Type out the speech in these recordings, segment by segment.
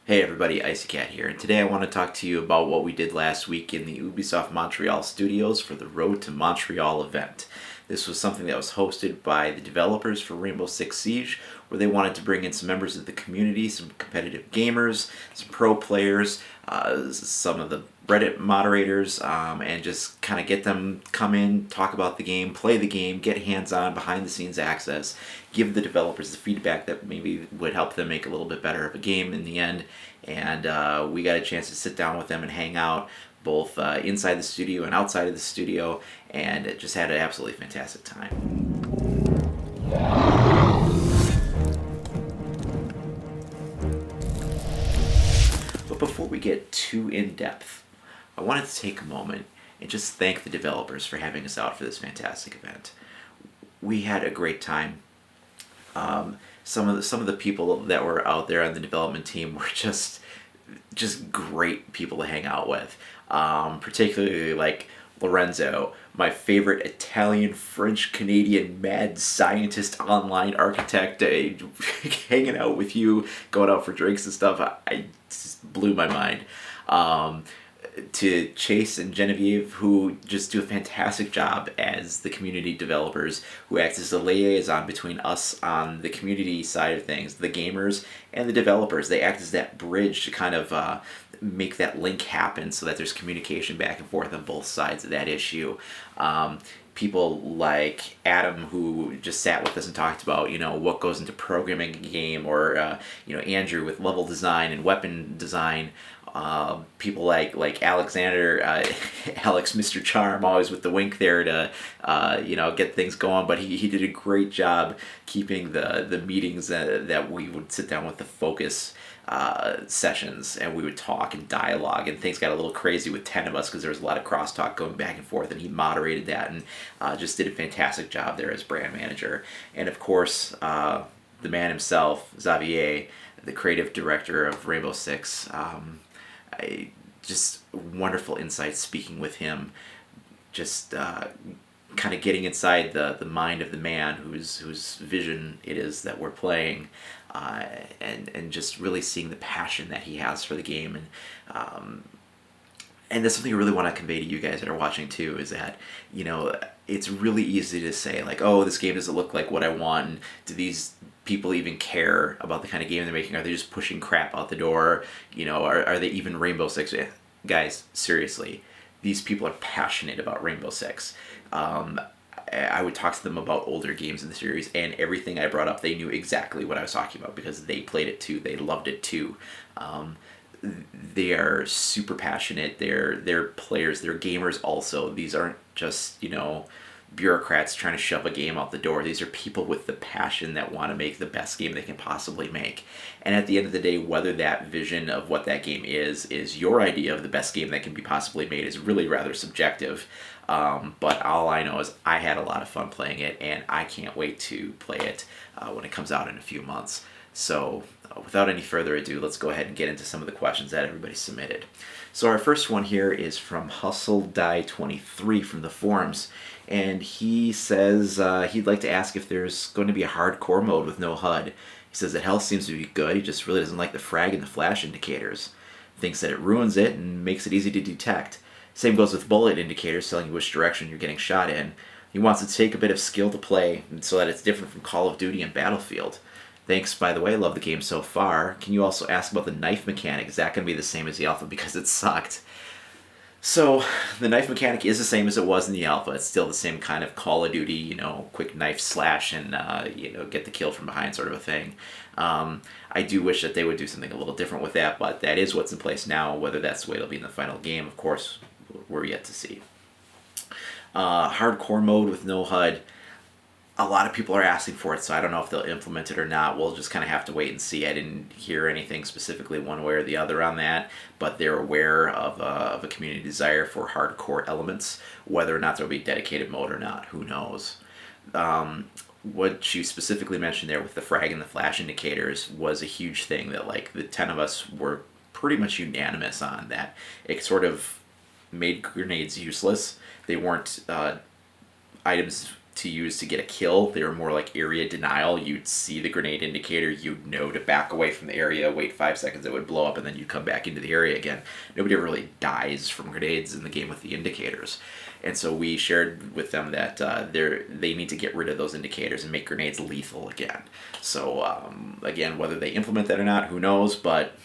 Hey everybody, Icy Cat here, and today I want to talk to you about what we did last week in the Ubisoft Montreal studios for the Road to Montreal event. This was something that was hosted by the developers for Rainbow Six Siege, where they wanted to bring in some members of the community, some competitive gamers, some pro players, some of the Reddit moderators, and just kind of get them come in, talk about the game, play the game, get hands-on, behind-the-scenes access, give the developers the feedback that maybe would help them make a little bit better of a game in the end. And we got a chance to sit down with them and hang out both inside the studio and outside of the studio, and it just had an absolutely fantastic time. But before we get too in-depth, I wanted to take a moment and just thank the developers for having us out for this fantastic event. We had a great time. Some of the people that were out there on the development team were just great people to hang out with. Particularly like Lorenzo, my favorite Italian, French, Canadian mad scientist, online architect, hanging out with you, going out for drinks and stuff. I just blew my mind. To Chase and Genevieve, who just do a fantastic job as the community developers, who act as the liaison between us on the community side of things, the gamers, and the developers. They act as that bridge to kind of make that link happen so that there's communication back and forth on both sides of that issue. People like Adam, who just sat with us and talked about, what goes into programming a game, or Andrew with level design and weapon design. People like Alexander, Alex, Mr. Charm, always with the wink there to get things going. But he did a great job keeping the meetings that we would sit down with the focus sessions, and we would talk and dialogue, and things got a little crazy with 10 of us because there was a lot of crosstalk going back and forth, and he moderated that and just did a fantastic job there as brand manager. And of course, the man himself, Xavier, the creative director of Rainbow Six. Just wonderful insights speaking with him, just kind of getting inside the mind of the man whose vision it is that we're playing, and just really seeing the passion that he has for the game. And that's something I really want to convey to you guys that are watching too, is that, it's really easy to say like, oh, this game doesn't look like what I want, and do these people even care about the kind of game they're making? Are they just pushing crap out the door? Are they even Rainbow Six? Guys, seriously, these people are passionate about Rainbow Six. I would talk to them about older games in the series, and everything I brought up, they knew exactly what I was talking about because they played it too. They loved it too. They are super passionate. They're players. They're gamers also. These aren't just bureaucrats trying to shove a game out the door. These are people with the passion that want to make the best game they can possibly make. And at the end of the day, whether that vision of what that game is your idea of the best game that can be possibly made is really rather subjective. But all I know is I had a lot of fun playing it, and I can't wait to play it when it comes out in a few months. So without any further ado, let's go ahead and get into some of the questions that everybody submitted. So our first one here is from HustleDie23 from the forums, and he says he'd like to ask if there's going to be a hardcore mode with no HUD. He says that health seems to be good, he just really doesn't like the frag and the flash indicators. Thinks that it ruins it and makes it easy to detect. Same goes with bullet indicators telling you which direction you're getting shot in. He wants it to take a bit of skill to play so that it's different from Call of Duty and Battlefield. Thanks, by the way, love the game so far. Can you also ask about the knife mechanic? Is that going to be the same as the alpha because it sucked? So, the knife mechanic is the same as it was in the alpha. It's still the same kind of Call of Duty, quick knife slash and, get the kill from behind sort of a thing. I do wish that they would do something a little different with that, but that is what's in place now. Whether that's the way it'll be in the final game, of course, we're yet to see. Hardcore mode with no HUD. A lot of people are asking for it, so I don't know if they'll implement it or not. We'll just kind of have to wait and see. I didn't hear anything specifically one way or the other on that, but they're aware of a community desire for hardcore elements. Whether or not there'll be dedicated mode or not, who knows? What you specifically mentioned there with the frag and the flash indicators was a huge thing that like the 10 of us were pretty much unanimous on. That it sort of made grenades useless. They weren't items to use to get a kill. They were more like area denial. You'd see the grenade indicator, you'd know to back away from the area, wait 5 seconds, it would blow up, and then you'd come back into the area again. Nobody ever really dies from grenades in the game with the indicators. And so we shared with them that they need to get rid of those indicators and make grenades lethal again. So again, whether they implement that or not, who knows, but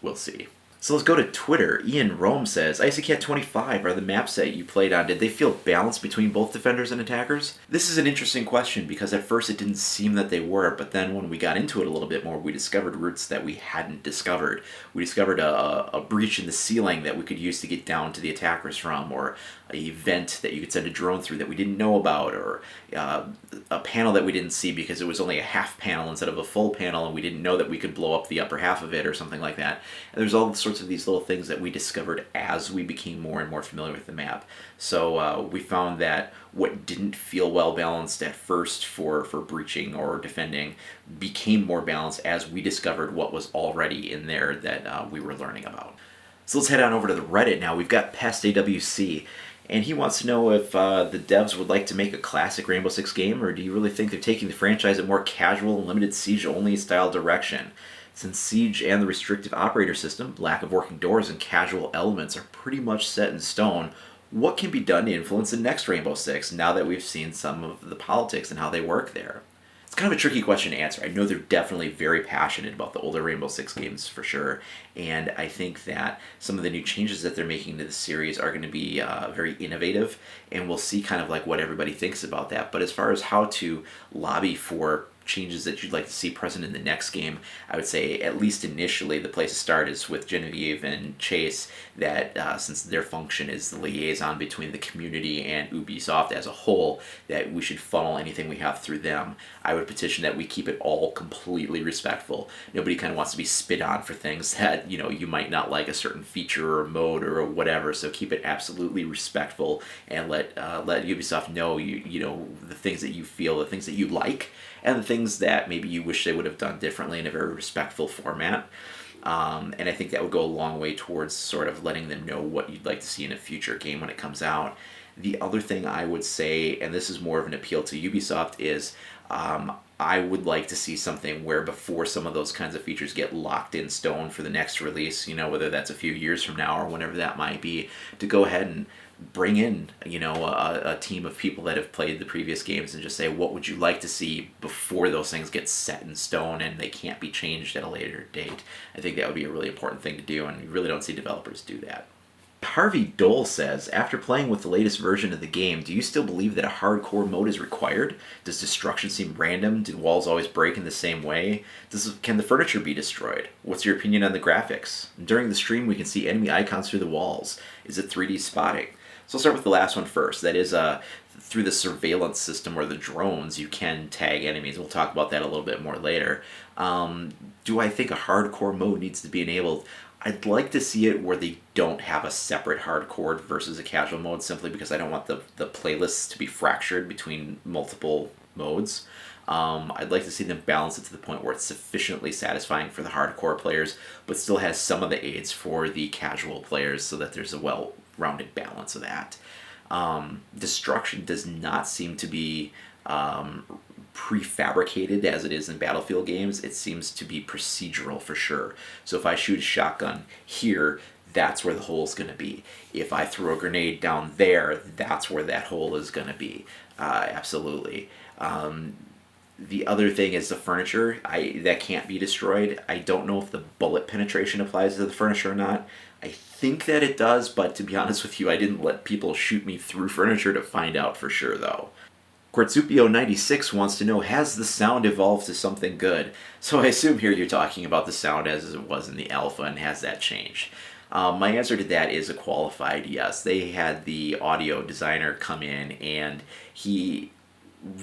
we'll see. So let's go to Twitter. Ian Rome says, IcyCat 25 are the maps that you played on. Did they feel balanced between both defenders and attackers? This is an interesting question because at first it didn't seem that they were, but then when we got into it a little bit more, we discovered routes that we hadn't discovered. We discovered a breach in the ceiling that we could use to get down to the attackers from, or a vent that you could send a drone through that we didn't know about, or a panel that we didn't see because it was only a half panel instead of a full panel, and we didn't know that we could blow up the upper half of it or something like that. And there's all sorts of these little things that we discovered as we became more and more familiar with the map. So we found that what didn't feel well balanced at first for breaching or defending became more balanced as we discovered what was already in there that we were learning about. So let's head on over to the Reddit now. We've got Pest AWC, and he wants to know if the devs would like to make a classic Rainbow Six game, or do you really think they're taking the franchise a more casual and limited Siege-only style direction? Since Siege and the restrictive operator system, lack of working doors, and casual elements are pretty much set in stone, what can be done to influence the next Rainbow Six now that we've seen some of the politics and how they work there? It's kind of a tricky question to answer. I know they're definitely very passionate about the older Rainbow Six games for sure, and I think that some of the new changes that they're making to the series are going to be very innovative, and we'll see kind of like what everybody thinks about that. But as far as how to lobby for changes that you'd like to see present in the next game, I would say at least initially the place to start is with Genevieve and Chase, that since their function is the liaison between the community and Ubisoft as a whole, that we should funnel anything we have through them. I would petition that we keep it all completely respectful. Nobody kind of wants to be spit on for things that, you know, you might not like a certain feature or mode or whatever, so keep it absolutely respectful and let Ubisoft know you know the things that you feel, the things that you like, and the things that maybe you wish they would have done differently in a very respectful format. And I think that would go a long way towards sort of letting them know what you'd like to see in a future game when it comes out. The other thing I would say, and this is more of an appeal to Ubisoft, is I would like to see something where before some of those kinds of features get locked in stone for the next release, you know, whether that's a few years from now or whenever that might be, to go ahead and bring in, you know, a team of people that have played the previous games and just say, what would you like to see before those things get set in stone and they can't be changed at a later date? I think that would be a really important thing to do, and you really don't see developers do that. Harvey Dole says, after playing with the latest version of the game, do you still believe that a hardcore mode is required? Does destruction seem random? Do walls always break in the same way? Can the furniture be destroyed? What's your opinion on the graphics? During the stream, we can see enemy icons through the walls. Is it 3D spotting? So I'll start with the last one first. That is, through the surveillance system or the drones, you can tag enemies. We'll talk about that a little bit more later. Do I think a hardcore mode needs to be enabled? I'd like to see it where they don't have a separate hardcore versus a casual mode, simply because I don't want the playlists to be fractured between multiple modes. I'd like to see them balance it to the point where it's sufficiently satisfying for the hardcore players, but still has some of the aids for the casual players so that there's a well-rounded balance of that. Destruction does not seem to be prefabricated as it is in Battlefield games. It seems to be procedural for sure. So if I shoot a shotgun here, that's where the hole's going to be. If I throw a grenade down there, that's where that hole is going to be. Absolutely. The other thing is the furniture. That can't be destroyed. I don't know if the bullet penetration applies to the furniture or not. I think that it does, but to be honest with you, I didn't let people shoot me through furniture to find out for sure, though. Quartzupio96 wants to know, has the sound evolved to something good? So I assume here you're talking about the sound as it was in the alpha, and has that changed? My answer to that is a qualified yes. They had the audio designer come in, and he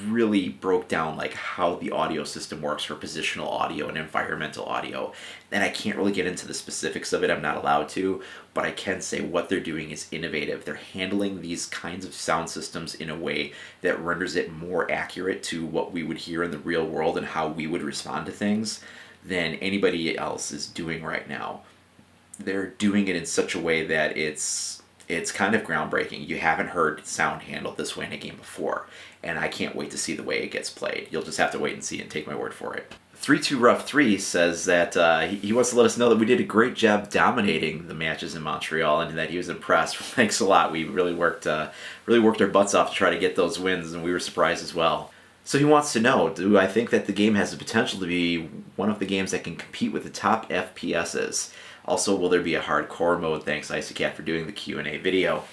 really broke down like how the audio system works for positional audio and environmental audio. And I can't really get into the specifics of it, I'm not allowed to, but I can say what they're doing is innovative. They're handling these kinds of sound systems in a way that renders it more accurate to what we would hear in the real world and how we would respond to things than anybody else is doing right now. They're doing it in such a way that it's It's kind of groundbreaking. You haven't heard sound handled this way in a game before, and I can't wait to see the way it gets played. You'll just have to wait and see and take my word for it. 32Rough3 says that he wants to let us know that we did a great job dominating the matches in Montreal and that he was impressed. Thanks a lot. We really worked our butts off to try to get those wins, and we were surprised as well. So he wants to know, do I think that the game has the potential to be one of the games that can compete with the top FPSs? Also, will there be a hardcore mode? Thanks, Icycat, for doing the Q&A video.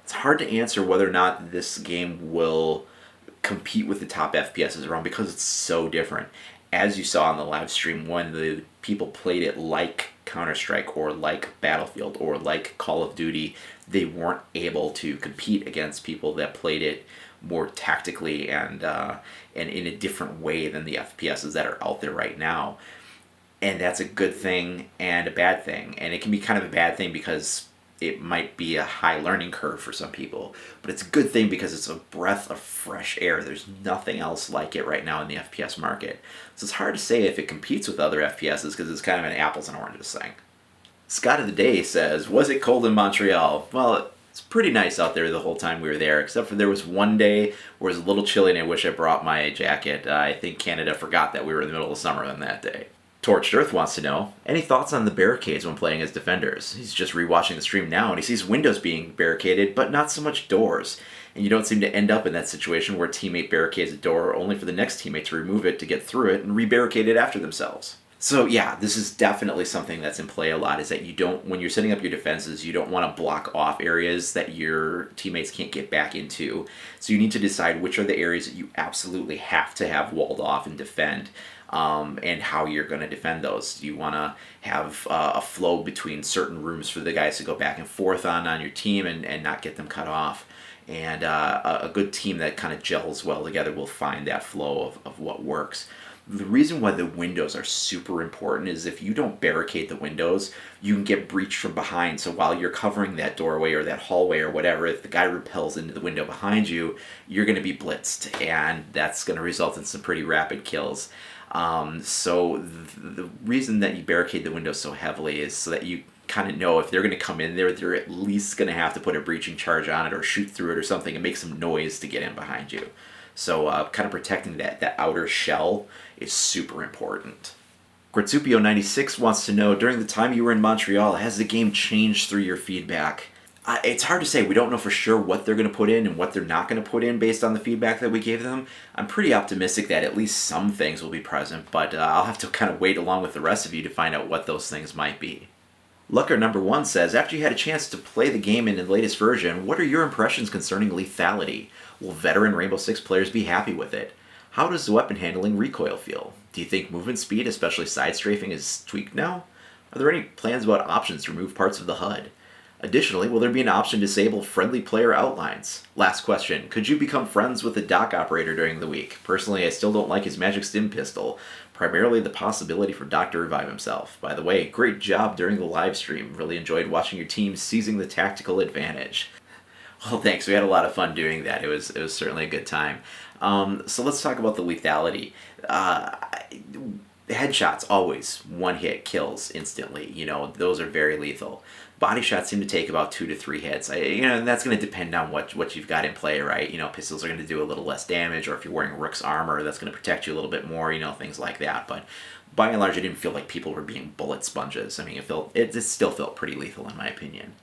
It's hard to answer whether or not this game will compete with the top FPSs around because it's so different. As you saw on the live stream, when the people played it like Counter-Strike or like Battlefield or like Call of Duty, they weren't able to compete against people that played it more tactically and in a different way than the FPSs that are out there right now. And that's a good thing and a bad thing. And it can be kind of a bad thing because it might be a high learning curve for some people. But it's a good thing because it's a breath of fresh air. There's nothing else like it right now in the FPS market. So it's hard to say if it competes with other FPSs because it's kind of an apples and oranges thing. Scott of the Day says, was it cold in Montreal? Well, it's pretty nice out there the whole time we were there, except for there was one day where it was a little chilly and I wish I brought my jacket. I think Canada forgot that we were in the middle of summer on that day. Torched Earth wants to know, any thoughts on the barricades when playing as defenders? He's just rewatching the stream now and he sees windows being barricaded, but not so much doors. And you don't seem to end up in that situation where a teammate barricades a door only for the next teammate to remove it to get through it and re-barricade it after themselves. So yeah, this is definitely something that's in play a lot, is that you don't, when you're setting up your defenses, you don't want to block off areas that your teammates can't get back into. So you need to decide which are the areas that you absolutely have to have walled off and defend. And how you're going to defend those. You want to have a flow between certain rooms for the guys to go back and forth on your team and not get them cut off. And a good team that kind of gels well together will find that flow of what works. The reason why the windows are super important is if you don't barricade the windows, you can get breached from behind. So while you're covering that doorway or that hallway or whatever, if the guy repels into the window behind you, you're going to be blitzed. And that's going to result in some pretty rapid kills. So the reason that you barricade the window so heavily is so that you kind of know if they're going to come in there, they're at least going to have to put a breaching charge on it or shoot through it or something and make some noise to get in behind you. So kind of protecting that outer shell is super important. Quartzupio96 wants to know, during the time you were in Montreal, has the game changed through your feedback? It's hard to say. We don't know for sure what they're going to put in and what they're not going to put in based on the feedback that we gave them. I'm pretty optimistic that at least some things will be present, but I'll have to kind of wait along with the rest of you to find out what those things might be. Lucker number 1 says, after you had a chance to play the game in the latest version, what are your impressions concerning lethality? Will veteran Rainbow Six players be happy with it? How does the weapon handling recoil feel? Do you think movement speed, especially side strafing, is tweaked now? Are there any plans about options to remove parts of the HUD? Additionally, will there be an option to disable friendly player outlines? Last question, could you become friends with the dock operator during the week? Personally, I still don't like his magic stim pistol, primarily the possibility for Doc to revive himself. By the way, great job during the live stream. Really enjoyed watching your team seizing the tactical advantage. Well, thanks. We had a lot of fun doing that. It was certainly a good time. So let's talk about the lethality. Headshots always one hit kills instantly. You know, those are very lethal. Body shots seem to take about 2 to 3 hits. And that's going to depend on what you've got in play, right? You know, pistols are going to do a little less damage, or if you're wearing Rook's armor, that's going to protect you a little bit more. You know, things like that. But by and large, I didn't feel like people were being bullet sponges. I mean, it still felt pretty lethal in my opinion.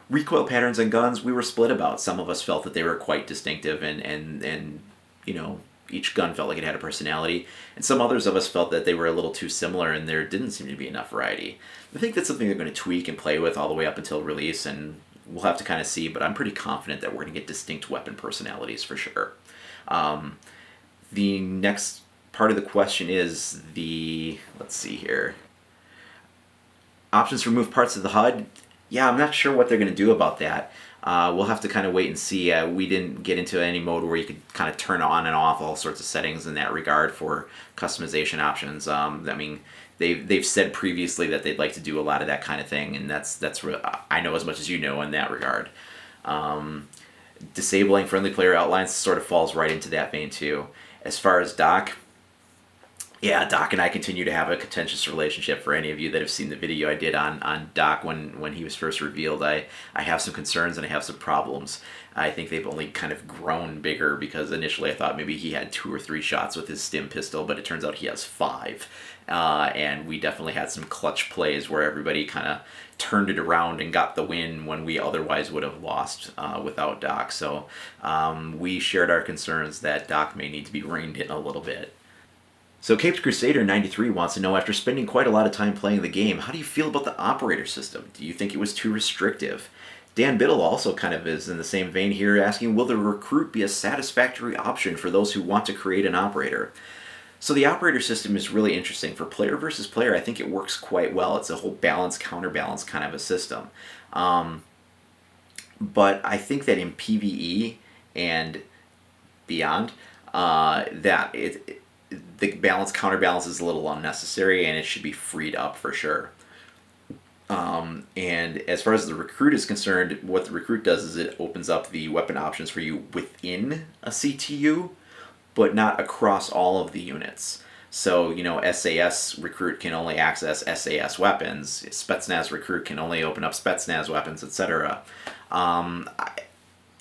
Recoil patterns on guns, we were split about. Some of us felt that they were quite distinctive and you know, each gun felt like it had a personality, and some others of us felt that they were a little too similar and there didn't seem to be enough variety. I think that's something they're going to tweak and play with all the way up until release, and we'll have to kind of see, but I'm pretty confident that we're going to get distinct weapon personalities for sure. The next part of the question is let's see here. Options to remove parts of the HUD. Yeah, I'm not sure what they're going to do about that. We'll have to kind of wait and see. We didn't get into any mode where you could kind of turn on and off all sorts of settings in that regard for customization options. I mean, they've said previously that they'd like to do a lot of that kind of thing, and that's I know as much as you know in that regard. Disabling friendly player outlines sort of falls right into that vein too. As far as Doc, Yeah, Doc and I continue to have a contentious relationship. For any of you that have seen the video I did on Doc when he was first revealed, I have some concerns and I have some problems. I think they've only kind of grown bigger because initially I thought maybe he had 2 or 3 shots with his stim pistol, but it turns out he has 5. And we definitely had some clutch plays where everybody kind of turned it around and got the win when we otherwise would have lost without Doc. So we shared our concerns that Doc may need to be reined in a little bit. So Caped Crusader 93 wants to know, after spending quite a lot of time playing the game, how do you feel about the operator system? Do you think it was too restrictive? Dan Biddle also kind of is in the same vein here, asking, will the recruit be a satisfactory option for those who want to create an operator? So the operator system is really interesting. For player versus player, I think it works quite well. It's a whole balance, counterbalance kind of a system. But I think that in PvE and beyond, the balance counterbalance is a little unnecessary and it should be freed up for sure. And as far as the recruit is concerned, what the recruit does is it opens up the weapon options for you within a CTU, but not across all of the units. So, SAS recruit can only access SAS weapons, Spetsnaz recruit can only open up Spetsnaz weapons, etc.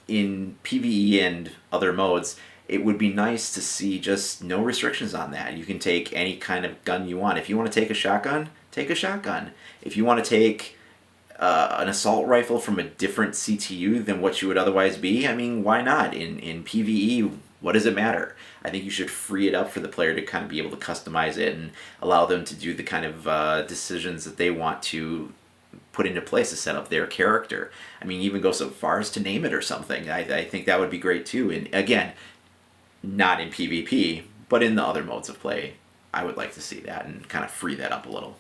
In PvE and other modes, it would be nice to see just no restrictions on that. You can take any kind of gun you want. If you want to take a shotgun, take a shotgun. If you want to take an assault rifle from a different CTU than what you would otherwise be, I mean, why not? In PvE, what does it matter? I think you should free it up for the player to kind of be able to customize it and allow them to do the kind of decisions that they want to put into place to set up their character. I mean, even go so far as to name it or something. I think that would be great too. And again, not in PvP, but in the other modes of play, I would like to see that and kind of free that up a little.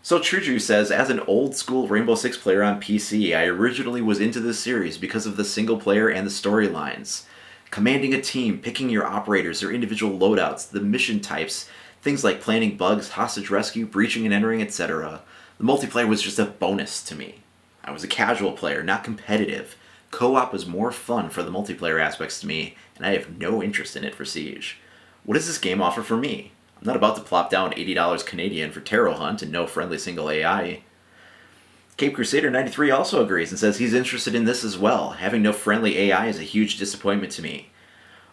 So Truju says, as an old school Rainbow Six player on PC, I originally was into this series because of the single player and the storylines. Commanding a team, picking your operators, their individual loadouts, the mission types, things like planning bugs, hostage rescue, breaching and entering, etc. The multiplayer was just a bonus to me. I was a casual player, not competitive. Co-op was more fun for the multiplayer aspects to me, and I have no interest in it for Siege. What does this game offer for me? I'm not about to plop down $80 Canadian for Tarot Hunt and no friendly single AI. Cape Crusader 93 also agrees and says he's interested in this as well. Having no friendly AI is a huge disappointment to me.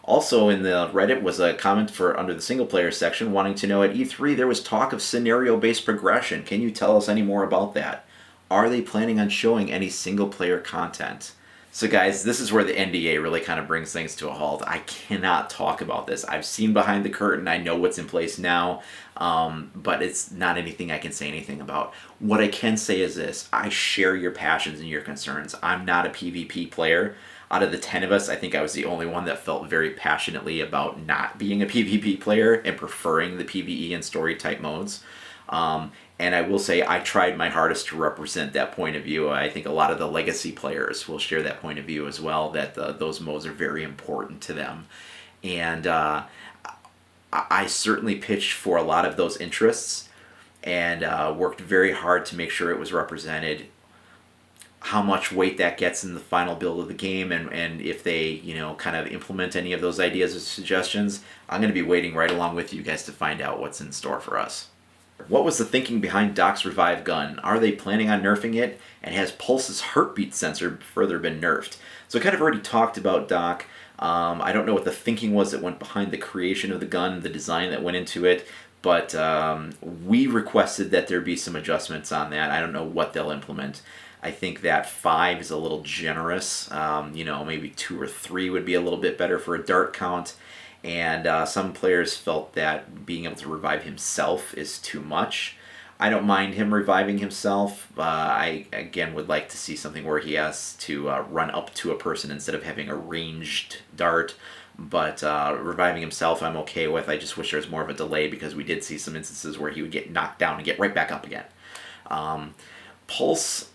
Also in the Reddit was a comment for under the single player section wanting to know, at E3 there was talk of scenario-based progression. Can you tell us any more about that? Are they planning on showing any single player content? So guys, this is where the NDA really kind of brings things to a halt. I cannot talk about this. I've seen behind the curtain. I know what's in place now, but it's not anything I can say anything about. What I can say is this. I share your passions and your concerns. I'm not a PvP player. Out of the 10 of us, I think I was the only one that felt very passionately about not being a PvP player and preferring the PvE and story type modes. And I will say I tried my hardest to represent that point of view. I think a lot of the legacy players will share that point of view as well, that those modes are very important to them. And I certainly pitched for a lot of those interests and worked very hard to make sure it was represented. How much weight that gets in the final build of the game, and if they, kind of implement any of those ideas or suggestions, I'm going to be waiting right along with you guys to find out what's in store for us. What was the thinking behind Doc's Revive gun? Are they planning on nerfing it? And has Pulse's heartbeat sensor further been nerfed? So I kind of already talked about Doc. I don't know what the thinking was that went behind the creation of the gun, the design that went into it, but we requested that there be some adjustments on that. I don't know what they'll implement. I think that 5 is a little generous. Maybe 2 or 3 would be a little bit better for a dart count. And some players felt that being able to revive himself is too much. I don't mind him reviving himself. I, again, would like to see something where he has to run up to a person instead of having a ranged dart. But reviving himself I'm okay with. I just wish there was more of a delay because we did see some instances where he would get knocked down and get right back up again. Pulse,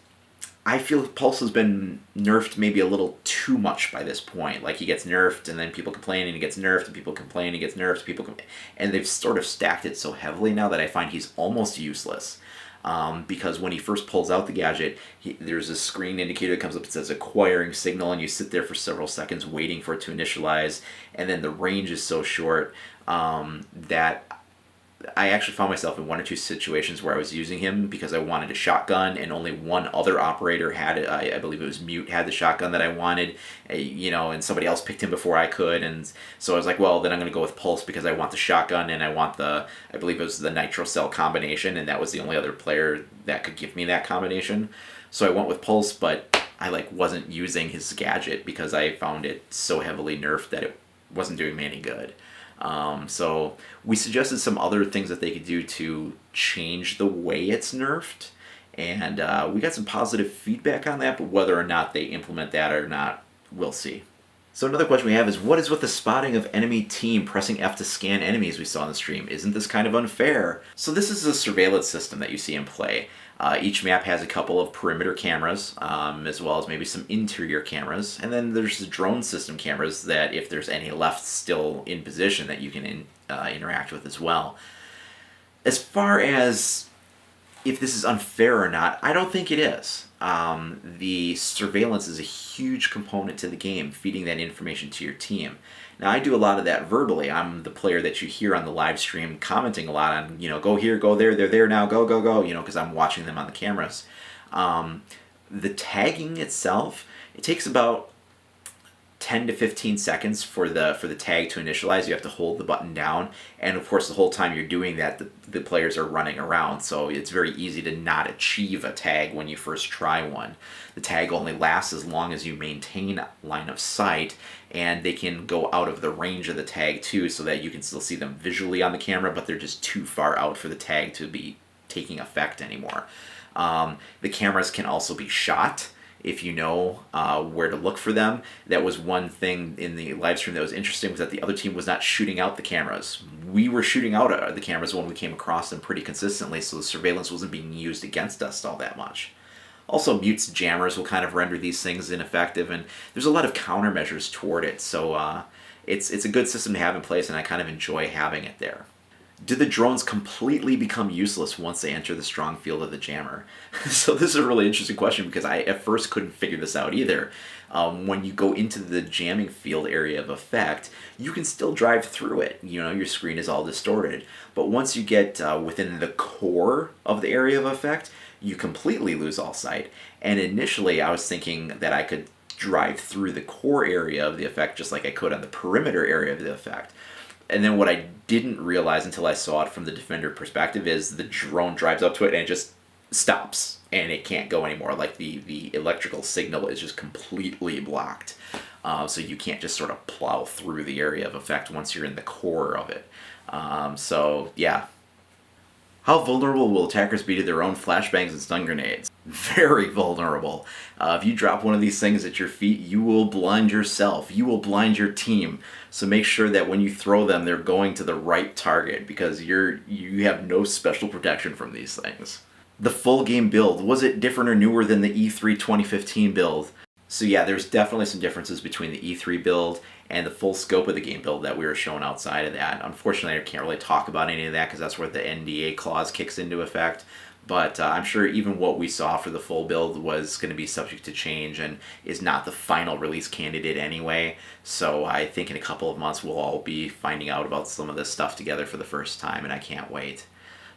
I feel Pulse has been nerfed maybe a little too much by this point. Like, he gets nerfed, and then people complain, and he gets nerfed, and people complain, and he gets nerfed, and they've sort of stacked it so heavily now that I find he's almost useless. Because when he first pulls out the gadget, there's a screen indicator that comes up that says acquiring signal, and you sit there for several seconds waiting for it to initialize, and then the range is so short that I actually found myself in one or two situations where I was using him because I wanted a shotgun, and only one other operator had it. I believe it was Mute had the shotgun that I wanted, and somebody else picked him before I could, and so I was like, well, then I'm going to go with Pulse because I want the shotgun and I want I believe it was the Nitro Cell combination, and that was the only other player that could give me that combination. So I went with Pulse, but I wasn't using his gadget because I found it so heavily nerfed that it wasn't doing me any good. So we suggested some other things that they could do to change the way it's nerfed, and we got some positive feedback on that, but whether or not they implement that or not, we'll see. So another question we have is, what is with the spotting of enemy team pressing F to scan enemies we saw in the stream? Isn't this kind of unfair? So this is a surveillance system that you see in play. Each map has a couple of perimeter cameras, as well as maybe some interior cameras, and then there's the drone system cameras that if there's any left still in position that you can interact with as well. As far as if this is unfair or not, I don't think it is. The surveillance is a huge component to the game, feeding that information to your team. Now, I do a lot of that verbally. I'm the player that you hear on the live stream commenting a lot on, go here, go there, they're there now, go, go, go, because I'm watching them on the cameras. The tagging itself, it takes about 10 to 15 seconds for the tag to initialize. You have to hold the button down, and of course the whole time you're doing that, the players are running around, so it's very easy to not achieve a tag when you first try one. The tag only lasts as long as you maintain line of sight, and they can go out of the range of the tag too, so that you can still see them visually on the camera, but they're just too far out for the tag to be taking effect anymore. The cameras can also be shot if you know where to look for them. That was one thing in the live stream that was interesting, was that the other team was not shooting out the cameras. We were shooting out the cameras when we came across them pretty consistently, so the surveillance wasn't being used against us all that much. Also, Mute's jammers will kind of render these things ineffective, and there's a lot of countermeasures toward it, so it's a good system to have in place, and I kind of enjoy having it there. Do the drones completely become useless once they enter the strong field of the jammer? So this is a really interesting question, because I at first couldn't figure this out either. When you go into the jamming field area of effect, you can still drive through it. Your screen is all distorted. But once you get within the core of the area of effect, you completely lose all sight. And initially I was thinking that I could drive through the core area of the effect just like I could on the perimeter area of the effect. And then what I didn't realize until I saw it from the defender perspective is the drone drives up to it and it just stops, and it can't go anymore. Like the electrical signal is just completely blocked. So you can't just sort of plow through the area of effect once you're in the core of it. So yeah. How vulnerable will attackers be to their own flashbangs and stun grenades? Very vulnerable. If you drop one of these things at your feet, you will blind yourself. You will blind your team. So make sure that when you throw them, they're going to the right target, because you have no special protection from these things. The full game build, was it different or newer than the E3 2015 build? So yeah, there's definitely some differences between the E3 build and the full scope of the game build that we were shown outside of that. Unfortunately, I can't really talk about any of that because that's where the NDA clause kicks into effect. But I'm sure even what we saw for the full build was going to be subject to change and is not the final release candidate anyway. So I think in a couple of months we'll all be finding out about some of this stuff together for the first time, and I can't wait.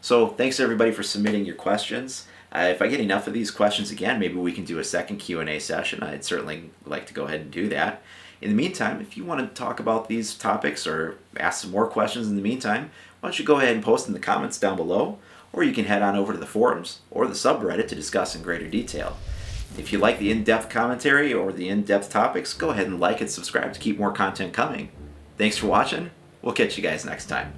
So thanks everybody for submitting your questions. If I get enough of these questions again, maybe we can do a second Q&A session. I'd certainly like to go ahead and do that. In the meantime, if you want to talk about these topics or ask some more questions in the meantime, why don't you go ahead and post in the comments down below, or you can head on over to the forums or the subreddit to discuss in greater detail. If you like the in-depth commentary or the in-depth topics, go ahead and like and subscribe to keep more content coming. Thanks for watching. We'll catch you guys next time.